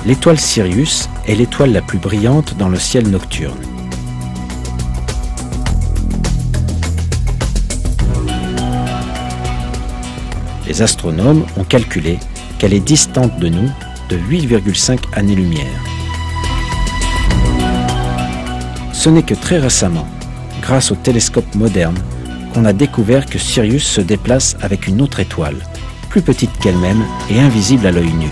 L'étoile Sirius est l'étoile la plus brillante dans le ciel nocturne. Les astronomes ont calculé qu'elle est distante de nous de 8,5 années-lumière. Ce n'est que très récemment, grâce aux télescopes modernes, qu'on a découvert que Sirius se déplace avec une autre étoile, plus petite qu'elle-même et invisible à l'œil nu.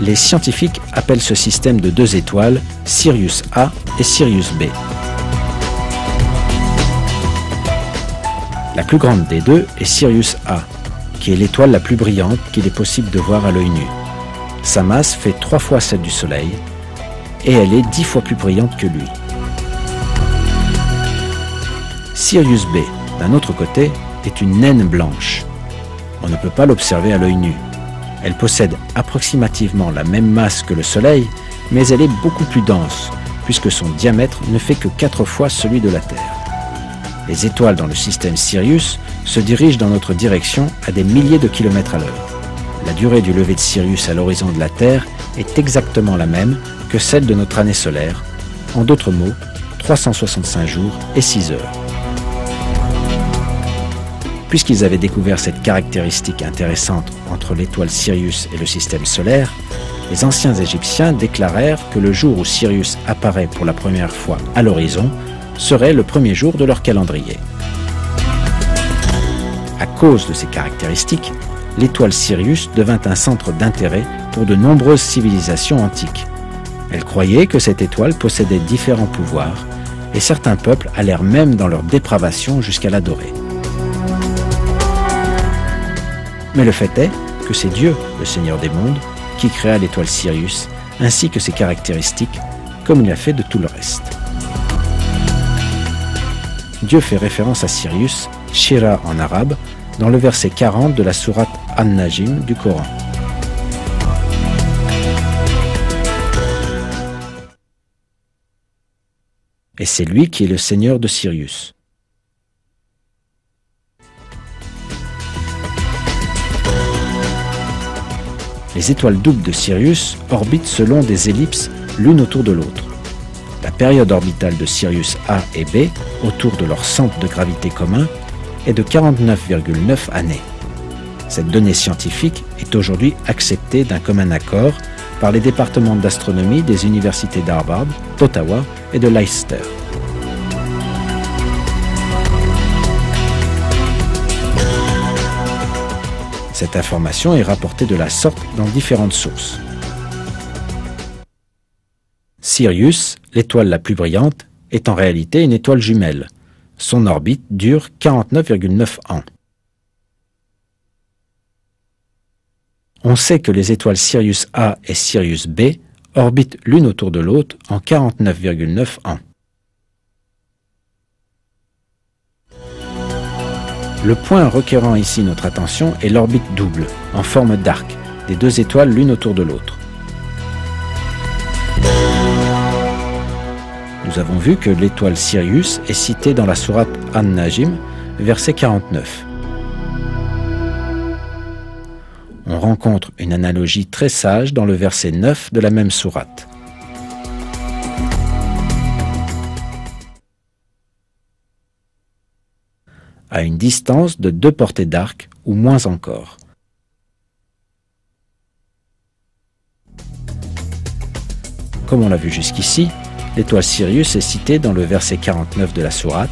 Les scientifiques appellent ce système de deux étoiles Sirius A et Sirius B. La plus grande des deux est Sirius A, qui est l'étoile la plus brillante qu'il est possible de voir à l'œil nu. Sa masse fait 3 fois celle du Soleil et elle est 10 fois plus brillante que lui. Sirius B, d'un autre côté, est une naine blanche. On ne peut pas l'observer à l'œil nu. Elle possède approximativement la même masse que le Soleil, mais elle est beaucoup plus dense, puisque son diamètre ne fait que 4 fois celui de la Terre. Les étoiles dans le système Sirius se dirigent dans notre direction à des milliers de kilomètres à l'heure. La durée du lever de Sirius à l'horizon de la Terre est exactement la même que celle de notre année solaire, en d'autres mots, 365 jours et 6 heures. Puisqu'ils avaient découvert cette caractéristique intéressante entre l'étoile Sirius et le système solaire, les anciens Égyptiens déclarèrent que le jour où Sirius apparaît pour la première fois à l'horizon serait le premier jour de leur calendrier. À cause de ces caractéristiques, l'étoile Sirius devint un centre d'intérêt pour de nombreuses civilisations antiques. Elles croyaient que cette étoile possédait différents pouvoirs et certains peuples allèrent même dans leur dépravation jusqu'à l'adorer. Mais le fait est que c'est Dieu, le Seigneur des mondes, qui créa l'étoile Sirius, ainsi que ses caractéristiques, comme il a fait de tout le reste. Dieu fait référence à Sirius, Shira en arabe, dans le verset 40 de la sourate An-Najm du Coran. Et c'est lui qui est le Seigneur de Sirius. Les étoiles doubles de Sirius orbitent selon des ellipses l'une autour de l'autre. La période orbitale de Sirius A et B, autour de leur centre de gravité commun, est de 49,9 années. Cette donnée scientifique est aujourd'hui acceptée d'un commun accord par les départements d'astronomie des universités d'Harvard, d'Ottawa et de Leicester. Cette information est rapportée de la sorte dans différentes sources. Sirius, l'étoile la plus brillante, est en réalité une étoile jumelle. Son orbite dure 49,9 ans. On sait que les étoiles Sirius A et Sirius B orbitent l'une autour de l'autre en 49,9 ans. Le point requérant ici notre attention est l'orbite double, en forme d'arc, des deux étoiles l'une autour de l'autre. Nous avons vu que l'étoile Sirius est citée dans la sourate An-Najm, verset 49. On rencontre une analogie très sage dans le verset 9 de la même sourate. À une distance de 2 portées d'arc ou moins encore. Comme on l'a vu jusqu'ici, l'étoile Sirius est citée dans le verset 49 de la sourate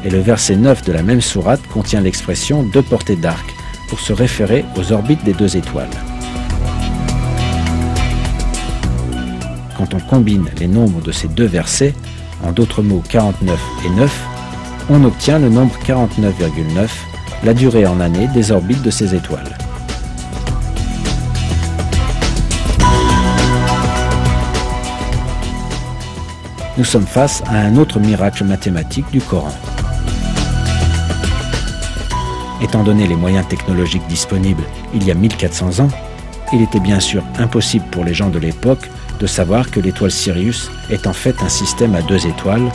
et le verset 9 de la même sourate contient l'expression 2 portées d'arc pour se référer aux orbites des deux étoiles. Quand on combine les nombres de ces deux versets, en d'autres mots 49 et 9, on obtient le nombre 49,9, la durée en années des orbites de ces étoiles. Nous sommes face à un autre miracle mathématique du Coran. Étant donné les moyens technologiques disponibles il y a 1400 ans, il était bien sûr impossible pour les gens de l'époque de savoir que l'étoile Sirius est en fait un système à 2 étoiles,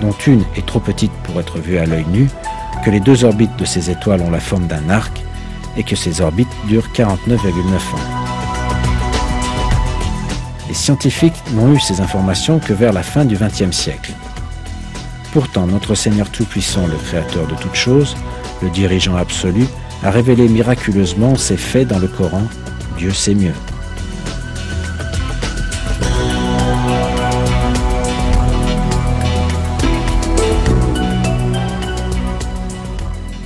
dont une est trop petite pour être vue à l'œil nu, que les 2 orbites de ces étoiles ont la forme d'un arc et que ces orbites durent 49,9 ans. Les scientifiques n'ont eu ces informations que vers la fin du XXe siècle. Pourtant, notre Seigneur Tout-Puissant, le Créateur de toutes choses, le dirigeant absolu, a révélé miraculeusement ces faits dans le Coran. Dieu sait mieux.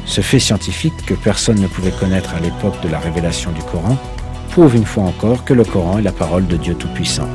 Ce fait scientifique que personne ne pouvait connaître à l'époque de la révélation du Coran prouve une fois encore que le Coran est la parole de Dieu Tout-Puissant.